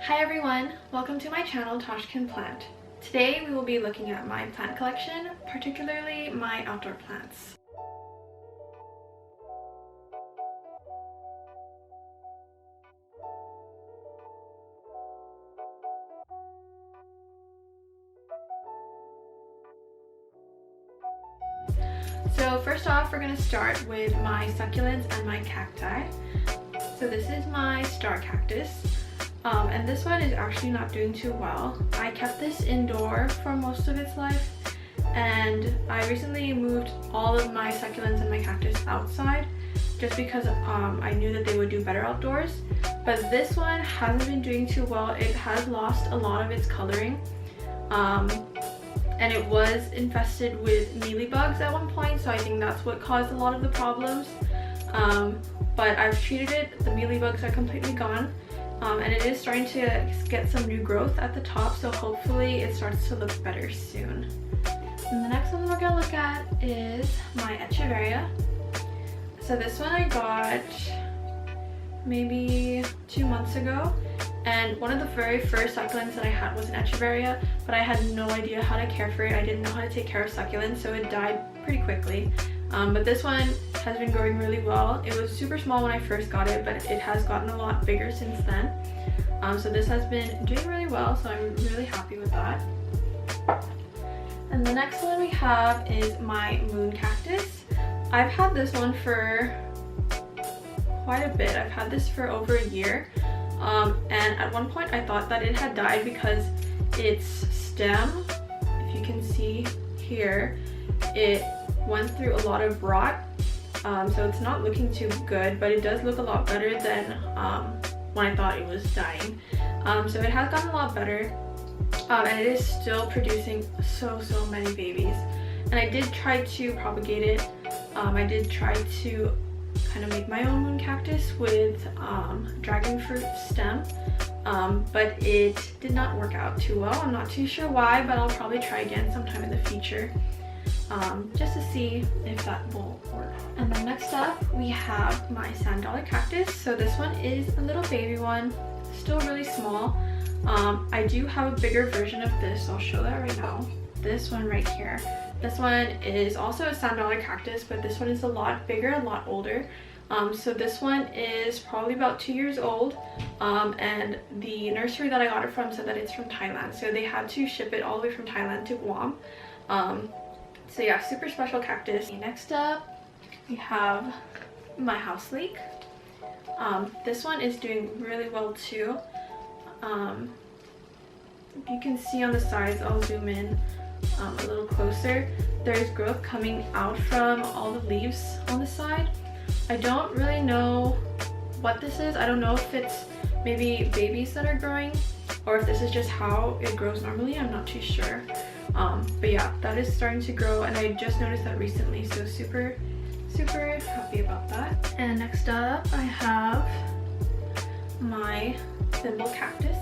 Hi everyone, welcome to my channel Tosh Can Plant. Today we will be looking at my plant collection, particularly my outdoor plants. So first off, we're going to start with my succulents and my cacti. So this is my star cactus. And this one is actually not doing too well. I kept this indoor for most of its life, and I recently moved all of my succulents and my cactus outside just because I knew that they would do better outdoors. But this one hasn't been doing too well. It has lost a lot of its coloring, and it was infested with mealybugs at one point, so I think that's what caused a lot of the problems. But I've treated it, the mealybugs are completely gone. And it is starting to get some new growth at the top, so hopefully it starts to look better soon. And the next one we're going to look at is my Echeveria. So this one I got maybe 2 months ago, and one of the very first succulents that I had was an Echeveria, but I had no idea how to care for it. I didn't know how to take care of succulents, so it died pretty quickly. But this one has been growing really well. It was super small when I first got it, but it has gotten a lot bigger since then. So this has been doing really well, so I'm really happy with that. And the next one we have is my moon cactus. I've had this one for quite a bit. I've had this for over a year. And at one point I thought that it had died because its stem, if you can see here, it went through a lot of rot, so it's not looking too good, but it does look a lot better than when I thought it was dying. So it has gotten a lot better, and it is still producing so many babies. And I did try to propagate it. I did try to kind of make my own moon cactus with dragon fruit stem, but it did not work out too well. I'm not too sure why, but I'll probably try again sometime in the future. Just to see if that will work. And then next up we have my sand dollar cactus. So this one is a little baby one, still really small. I do have a bigger version of this. I'll show that right now. This one right here. This one is also a sand dollar cactus, but this one is a lot bigger, a lot older. So this one is probably about 2 years old, and the nursery that I got it from said that it's from Thailand, so they had to ship it all the way from Thailand to Guam. So yeah, super special cactus. Next up, we have my house leek. This one is doing really well too. You can see on the sides, I'll zoom in a little closer. There's growth coming out from all the leaves on the side. I don't really know what this is. I don't know if it's maybe babies that are growing, or if this is just how it grows normally. I'm not too sure. But yeah, that is starting to grow, and I just noticed that recently, so super happy about that. And next up I have my thimble cactus,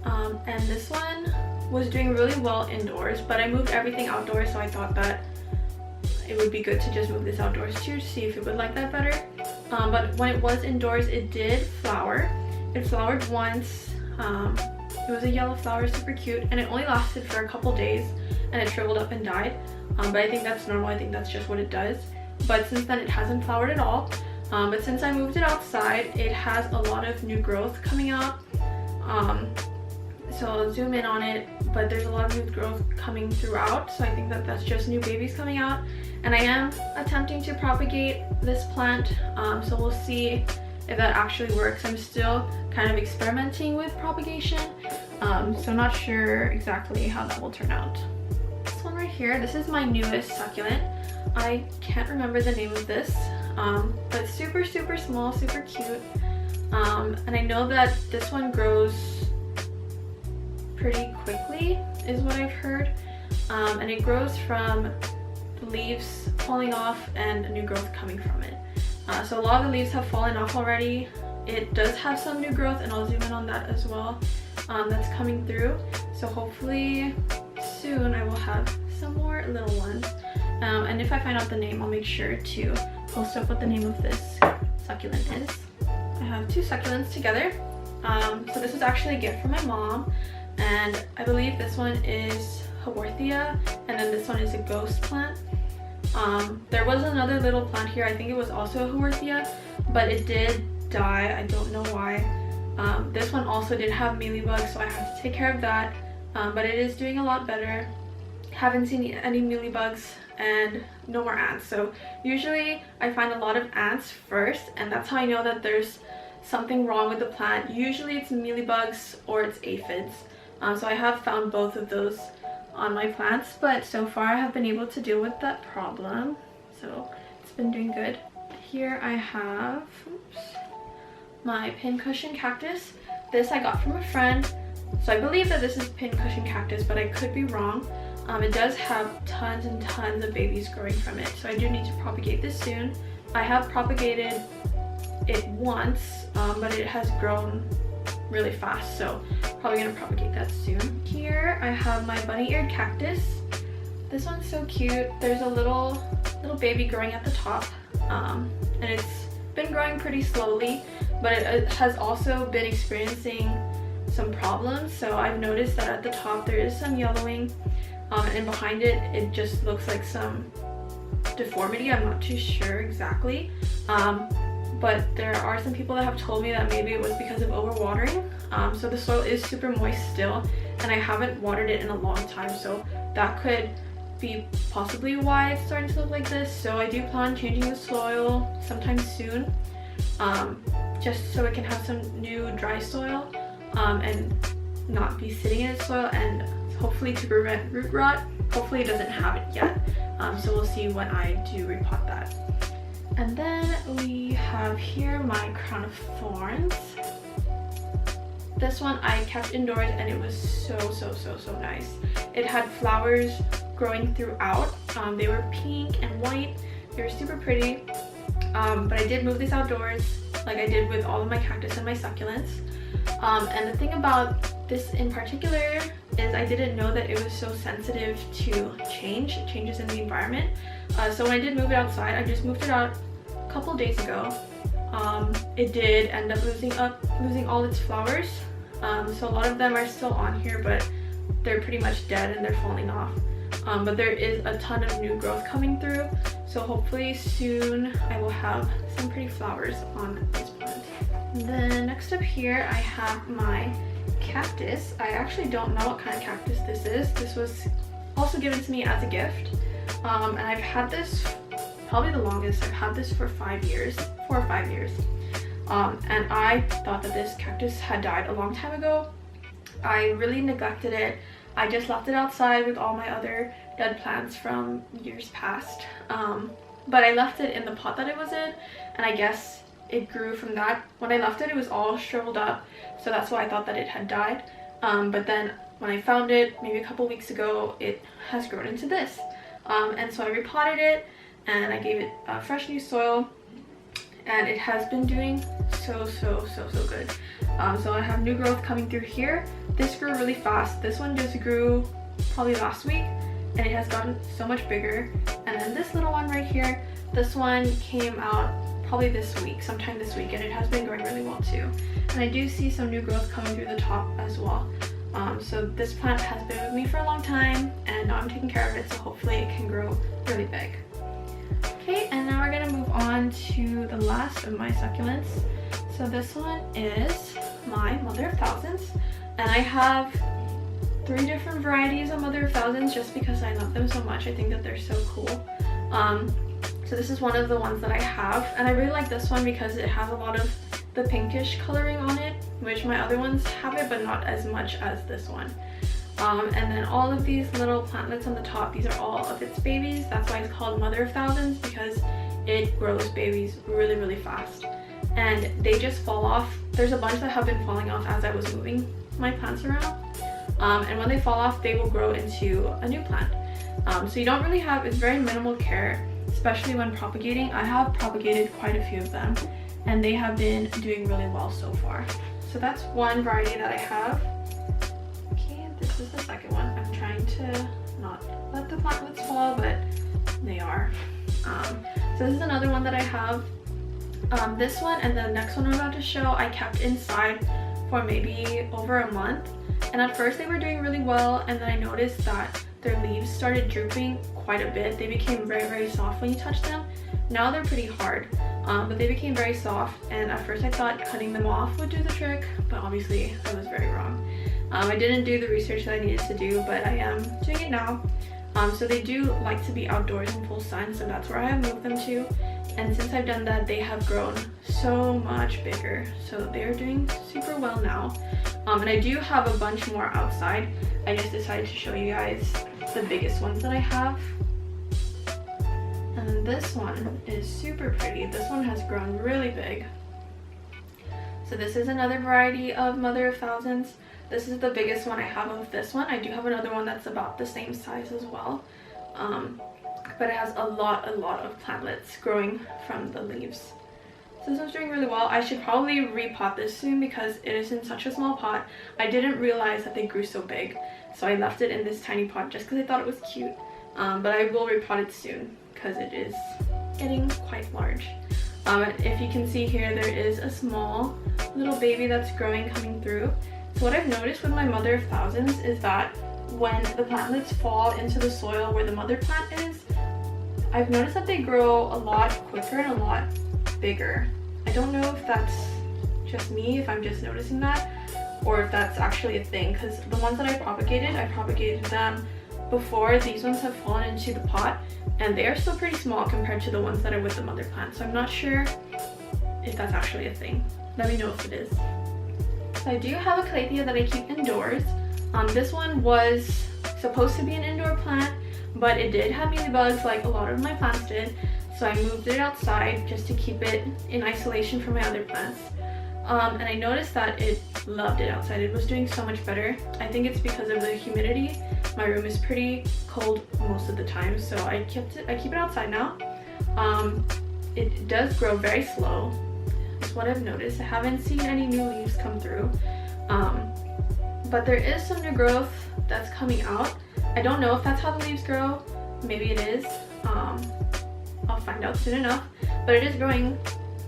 and this one was doing really well indoors, but I moved everything outdoors, so I thought that it would be good to just move this outdoors too, to see if it would like that better. But when it was indoors, it did flower. It flowered once. It was a yellow flower, super cute, and it only lasted for a couple days, and it shriveled up and died. But I think that's normal. I think that's just what it does. But since then, it hasn't flowered at all. But since I moved it outside, it has a lot of new growth coming out. So I'll zoom in on it, but there's a lot of new growth coming throughout, so I think that that's just new babies coming out. And I am attempting to propagate this plant, so we'll see if that actually works. I'm still kind of experimenting with propagation, so not sure exactly how that will turn out. This one right here, this is my newest succulent. I can't remember the name of this, but super small, super cute. And I know that this one grows pretty quickly is what I've heard, and it grows from the leaves falling off and new growth coming from it. So a lot of the leaves have fallen off already. It does have some new growth, and I'll zoom in on that as well. That's coming through, so hopefully soon I will have some more little ones, and if I find out the name, I'll make sure to post up what the name of this succulent is. I have two succulents together. So this was actually a gift from my mom, and I believe this one is Haworthia, and then this one is a ghost plant. There was another little plant here, I think it was also a Haworthia, but it did die. I don't know why. This one also did have mealybugs, so I have to take care of that, but it is doing a lot better. Haven't seen any mealybugs and no more ants. So usually I find a lot of ants first, and that's how I know that there's something wrong with the plant. Usually it's mealybugs or it's aphids. So I have found both of those on my plants, but so far I have been able to deal with that problem, so it's been doing good. Here I have my pincushion cactus. This I got from a friend, so I believe that this is pincushion cactus, but I could be wrong. It does have tons and tons of babies growing from it, so I do need to propagate this soon. I have propagated it once, but it has grown really fast, so probably gonna propagate that soon. Here I have my bunny-eared cactus. This one's so cute. There's a little baby growing at the top, and it's been growing pretty slowly, but it has also been experiencing some problems. So I've noticed that at the top there is some yellowing, and behind it, it just looks like some deformity. I'm not too sure exactly, but there are some people that have told me that maybe it was because of overwatering. So the soil is super moist still, and I haven't watered it in a long time, so that could be possibly why it's starting to look like this. So I do plan on changing the soil sometime soon, just so it can have some new dry soil, and not be sitting in its soil, and hopefully to prevent root rot. Hopefully it doesn't have it yet, so we'll see when I do repot that. And then we have here my crown of thorns. This one I kept indoors, and it was so nice. It had flowers growing throughout. They were pink and white. They were super pretty, but I did move this outdoors like I did with all of my cactus and my succulents. And the thing about this in particular is I didn't know that it was so sensitive to changes in the environment. So when I did move it outside, I just moved it out a couple days ago. It did end up losing all its flowers. So a lot of them are still on here, but they're pretty much dead and they're falling off. But there is a ton of new growth coming through, so hopefully soon I will have some pretty flowers on this plant. And then next up here I have my cactus. I actually don't know what kind of cactus this is. This was also given to me as a gift, and I've had this probably the longest. I've had this for 4 or 5 years, and I thought that this cactus had died a long time ago. I really neglected it. I just left it outside with all my other dead plants from years past, but I left it in the pot that it was in, and I guess it grew from that. When I left it, it was all shriveled up, so that's why I thought that it had died. But then when I found it maybe a couple weeks ago, it has grown into this, and so I repotted it and I gave it fresh new soil, and it has been doing so good. So I have new growth coming through here. This grew really fast. This one just grew probably last week, and it has gotten so much bigger. And then this little one right here, this one came out probably this week, sometime this week, and it has been growing really well too. And I do see some new growth coming through the top as well. So this plant has been with me for a long time, and now I'm taking care of it, so hopefully it can grow really big. Okay, and now we're gonna move on to the last of my succulents. So this one is my Mother of Thousands, and I have 3 different varieties of Mother of Thousands just because I love them so much. I think that they're so cool. So this is one of the ones that I have, and I really like this one because it has a lot of the pinkish coloring on it, which my other ones have it, but not as much as this one. And then all of these little plantlets on the top, these are all of its babies. That's why it's called Mother of Thousands, because it grows babies really fast, and they just fall off. There's a bunch that have been falling off as I was moving my plants around, and when they fall off, they will grow into a new plant. So you don't really have, it's very minimal care, especially when propagating. I have propagated quite a few of them, and they have been doing really well so far. So that's one variety that I have. Okay, this is the second one. I'm trying to not let the plantlets fall, but they are. So this is another one that I have. This one and the next one I'm about to show I kept inside for maybe over a month, and at first they were doing really well, and then I noticed that their leaves started drooping quite a bit. They became very soft when you touch them. Now they're pretty hard, but they became very soft, and at first I thought cutting them off would do the trick, but obviously I was very wrong. I didn't do the research that I needed to do, but I am doing it now. So they do like to be outdoors in full sun, so that's where I have moved them to. And since I've done that, they have grown so much bigger. So they're doing super well now. And I do have a bunch more outside. I just decided to show you guys the biggest ones that I have. And this one is super pretty. This one has grown really big. So this is another variety of Mother of Thousands. This is the biggest one I have of this one. I do have another one that's about the same size as well. But it has a lot of plantlets growing from the leaves. So this one's doing really well. I should probably repot this soon because it is in such a small pot. I didn't realize that they grew so big, so I left it in this tiny pot just because I thought it was cute. But I will repot it soon because it is getting quite large. If you can see here, there is a small little baby that's growing coming through. So what I've noticed with my Mother of Thousands is that when the plantlets fall into the soil where the mother plant is, I've noticed that they grow a lot quicker and a lot bigger. I don't know if that's just me, if I'm just noticing that, or if that's actually a thing, because the ones that I propagated them before these ones have fallen into the pot, and they are still pretty small compared to the ones that are with the mother plant. So I'm not sure if that's actually a thing. Let me know if it is. So I do have a calathea that I keep indoors. This one was supposed to be an indoor plant, but it did have mealybugs like a lot of my plants did. So I moved it outside just to keep it in isolation from my other plants. And I noticed that it loved it outside. It was doing so much better. I think it's because of the humidity. My room is pretty cold most of the time, so I keep it outside now. It does grow very slow. That's what I've noticed. I haven't seen any new leaves come through. But there is some new growth that's coming out. I don't know if that's how the leaves grow. Maybe it is. I'll find out soon enough. But it is growing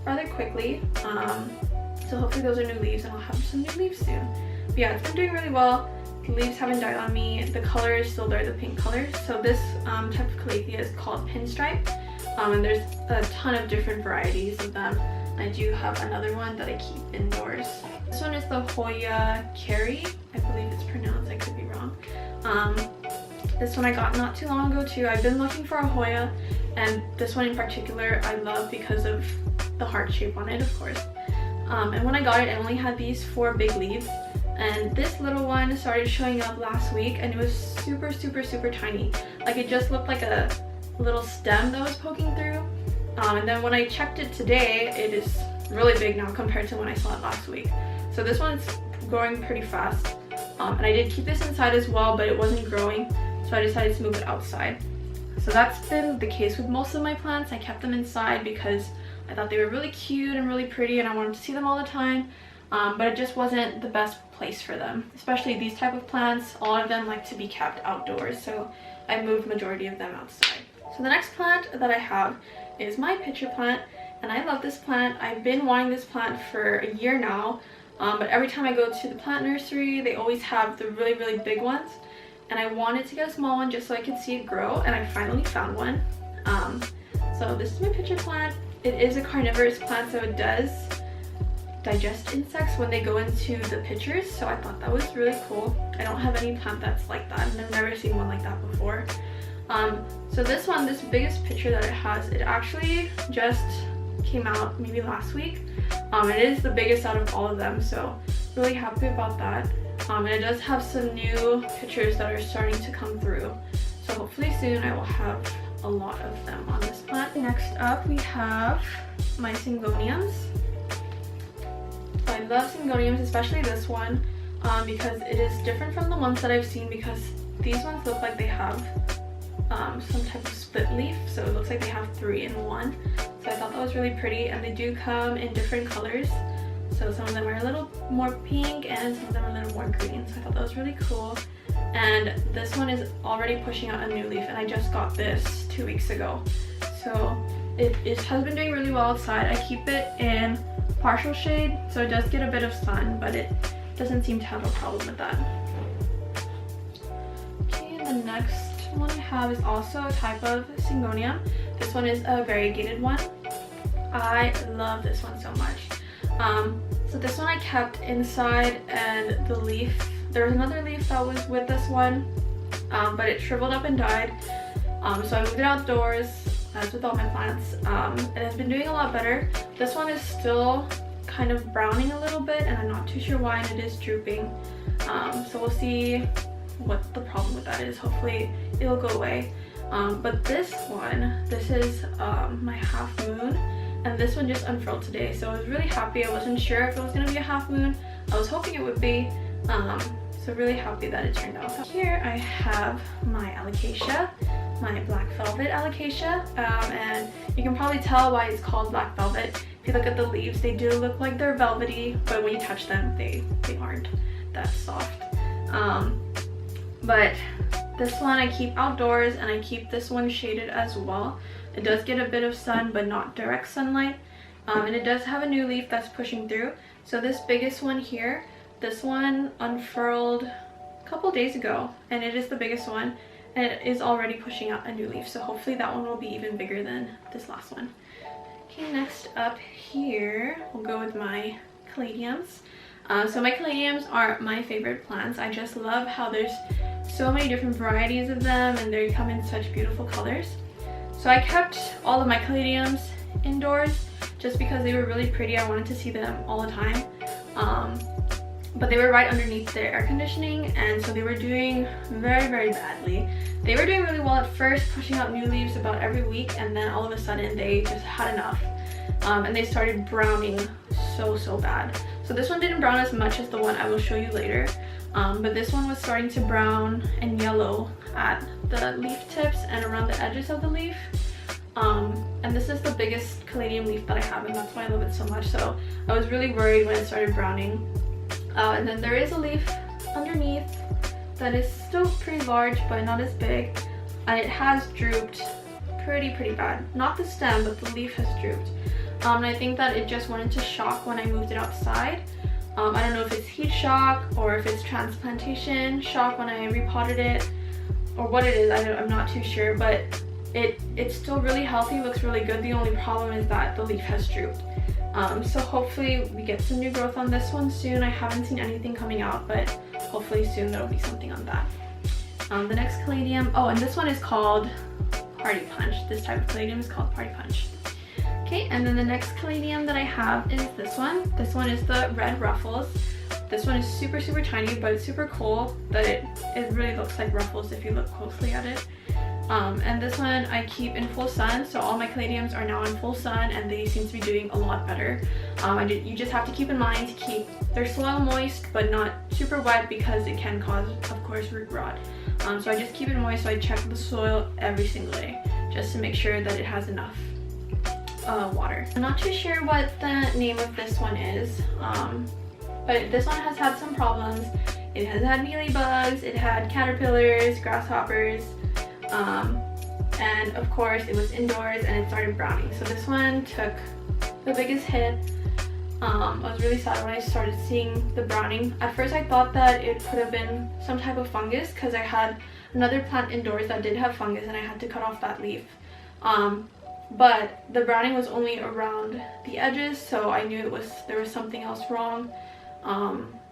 rather quickly. So hopefully those are new leaves and I'll have some new leaves soon. But yeah, it's been doing really well. The leaves haven't died on me. The color is still there, the pink color. So this type of calathea is called pinstripe. And there's a ton of different varieties of them. I do have another one that I keep indoors. This one is the Hoya Carry. I believe it's pronounced, I could be wrong. This one I got not too long ago too. I've been looking for a Hoya, and this one in particular I love because of the heart shape on it, of course. And when I got it, I only had these 4 big leaves, and this little one started showing up last week, and it was super tiny. Like, it just looked like a little stem that was poking through. And then when I checked it today, it is really big now compared to when I saw it last week. So this one's growing pretty fast. And I did keep this inside as well, but it wasn't growing, so I decided to move it outside. So that's been the case with most of my plants. I kept them inside because I thought they were really cute and really pretty, and I wanted to see them all the time. But it just wasn't the best place for them. Especially these type of plants, a lot of them like to be kept outdoors, so I moved majority of them outside. So the next plant that I have is my pitcher plant, and I love this plant. I've been wanting this plant for a year now, but every time I go to the plant nursery, they always have the really big ones, and I wanted to get a small one just so I could see it grow, and I finally found one. So this is my pitcher plant. It is a carnivorous plant, so it does digest insects when they go into the pitchers, so I thought that was really cool. I don't have any plant that's like that, and I've never seen one like that before. So this one, this biggest pitcher that it has, it actually just came out maybe last week. It is the biggest out of all of them, so really happy about that. And it does have some new pitchers that are starting to come through, so hopefully soon I will have a lot of them on this plant. Next up we have my syngoniums. So I love syngoniums, especially this one, because it is different from the ones that I've seen, because these ones look like they have some type of split leaf, so it looks like they have 3 in 1. So I thought that was really pretty, and they do come in different colors. So some of them are a little more pink and some of them are a little more green, so I thought that was really cool. And this one is already pushing out a new leaf, and I just got this 2 weeks ago. So it has been doing really well outside. I keep it in partial shade, so it does get a bit of sun, but it doesn't seem to have a problem with that. Okay, the next one I have is also a type of Syngonium. This one is a variegated one. I love this one so much. So this one I kept inside, and the leaf, there was another leaf that was with this one, but it shriveled up and died. So I moved it outdoors, as with all my plants. It has been doing a lot better. This one is still kind of browning a little bit, and I'm not too sure why, and it is drooping. So we'll see what the problem with that is. Hopefully it'll go away. But this one, this is my half moon, and this one just unfurled today, so I was really happy. I wasn't sure if it was gonna be a half moon. I was hoping it would be, so really happy that it turned out. Here I have my alocasia, my black velvet alocasia, and you can probably tell why it's called black velvet. If you look at the leaves, they do look like they're velvety, but when you touch them, they aren't that soft. But this one I keep outdoors, and I keep this one shaded as well. It does get a bit of sun, but not direct sunlight. And it does have a new leaf that's pushing through. So this biggest one here, this one unfurled a couple days ago, and it is the biggest one, and it is already pushing out a new leaf. So hopefully that one will be even bigger than this last one. Okay, next up here, we'll go with my caladiums. So my caladiums are my favorite plants. I just love how there's so many different varieties of them, and they come in such beautiful colors. So I kept all of my caladiums indoors just because they were really pretty. I wanted to see them all the time. But they were right underneath their air conditioning, and so they were doing very badly. They were doing really well at first, pushing out new leaves about every week, and then all of a sudden they just had enough. And they started browning so bad. So this one didn't brown as much as the one I will show you later, but this one was starting to brown and yellow at the leaf tips and around the edges of the leaf. And this is the biggest caladium leaf that I have, and that's why I love it so much. So I was really worried when it started browning. And then there is a leaf underneath that is still pretty large, but not as big, and it has drooped pretty bad. Not the stem, but the leaf has drooped. And I think that it just went into shock when I moved it outside. I don't know if it's heat shock or if it's transplantation shock when I repotted it, or what it is. I'm not too sure, but it's still really healthy, looks really good. The only problem is that the leaf has drooped. So hopefully we get some new growth on this one soon. I haven't seen anything coming out, but hopefully soon there will be something on that. The next caladium, oh, and this one is called Party Punch. This type of caladium is called Party Punch. Okay, and then the next caladium that I have is this one. This one is the red ruffles. This one is super tiny, but it's super cool that it really looks like ruffles if you look closely at it. And this one I keep in full sun, so all my caladiums are now in full sun, and they seem to be doing a lot better. You just have to keep in mind to keep their soil moist but not super wet, because it can cause, of course, root rot. So I just keep it moist. So I check the soil every single day just to make sure that it has enough water. I'm not too sure what the name of this one is, but this one has had some problems. It has had mealybugs, it had caterpillars, grasshoppers, and of course it was indoors and it started browning. So this one took the biggest hit. I was really sad when I started seeing the browning. At first I thought that it could have been some type of fungus, because I had another plant indoors that did have fungus and I had to cut off that leaf. But the browning was only around the edges, so I knew there was something else wrong.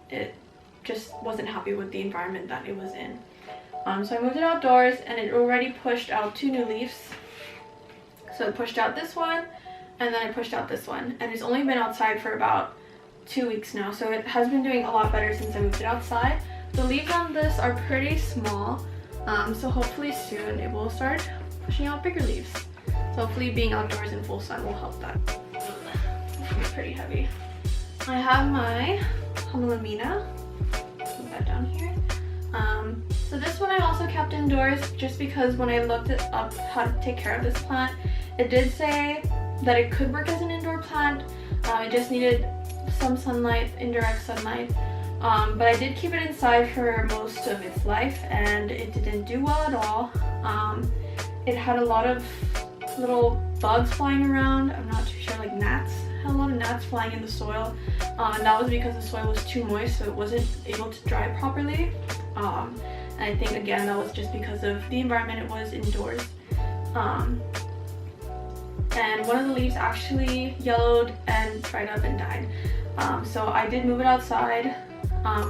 It just wasn't happy with the environment that it was in. So I moved it outdoors, and it already pushed out 2 new leaves. So it pushed out this one, and then I pushed out this one, and it's only been outside for about 2 weeks now, so it has been doing a lot better since I moved it outside. The leaves on this are pretty small, so hopefully soon it will start pushing out bigger leaves. So hopefully being outdoors in full sun will help that. It's pretty heavy. I have my Homelamina. Put that down here. So this one I also kept indoors, just because when I looked it up how to take care of this plant, it did say that it could work as an indoor plant. It just needed some sunlight, indirect sunlight. But I did keep it inside for most of its life, and it didn't do well at all. It had a lot of little bugs flying around. I'm not too sure, like gnats had a lot of gnats flying in the soil, and that was because the soil was too moist, so it wasn't able to dry properly. And I think again that was just because of the environment it was indoors. And one of the leaves actually yellowed and dried up and died. So I did move it outside,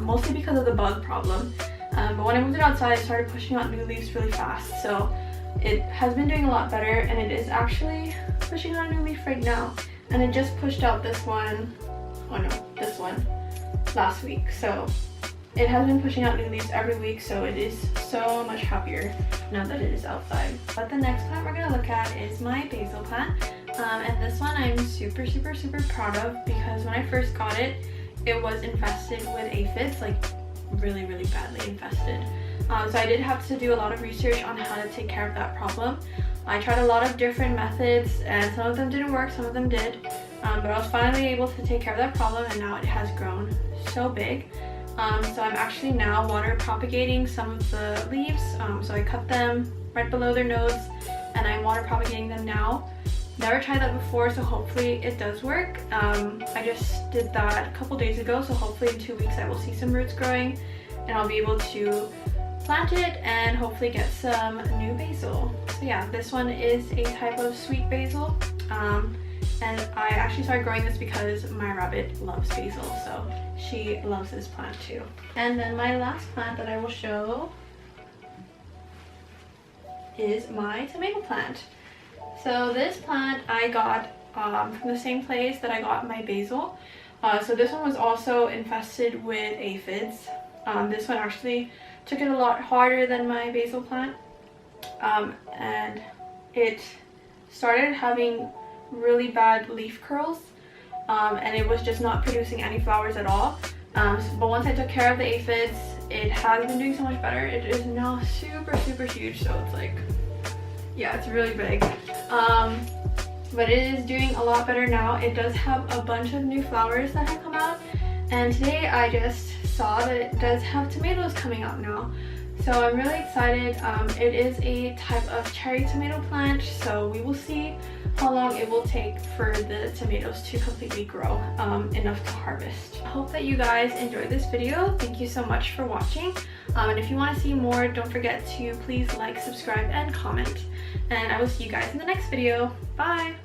mostly because of the bug problem. But when I moved it outside, it started pushing out new leaves really fast. So it has been doing a lot better, and it is actually pushing out a new leaf right now. And it just pushed out this one, oh no, this one last week. So it has been pushing out new leaves every week, so it is so much happier now that it is outside. But the next plant we're gonna look at is my basil plant. And this one I'm super proud of, because when I first got it, it was infested with aphids, like really badly infested. So I did have to do a lot of research on how to take care of that problem. I tried a lot of different methods, and some of them didn't work, some of them did. But I was finally able to take care of that problem, and now it has grown so big. So I'm actually now water propagating some of the leaves. So I cut them right below their nodes, and I'm water propagating them now. Never tried that before, so hopefully it does work. I just did that a couple days ago, so hopefully in 2 weeks I will see some roots growing, and I'll be able to plant it and hopefully get some new basil. So yeah, this one is a type of sweet basil. And I actually started growing this because my rabbit loves basil, so she loves this plant too. And then my last plant that I will show is my tomato plant. So this plant I got from the same place that I got my basil. So this one was also infested with aphids. This one actually took it a lot harder than my basil plant. And it started having really bad leaf curls, and it was just not producing any flowers at all. But once I took care of the aphids, it has been doing so much better. It is now super huge, so it's like, yeah, it's really big. But it is doing a lot better now. It does have a bunch of new flowers that have come out, and today I just saw that it does have tomatoes coming out now. So I'm really excited. It is a type of cherry tomato plant, so we will see how long it will take for the tomatoes to completely grow enough to harvest. I hope that you guys enjoyed this video. Thank you so much for watching. And if you want to see more, don't forget to please like, subscribe, and comment. And I will see you guys in the next video. Bye!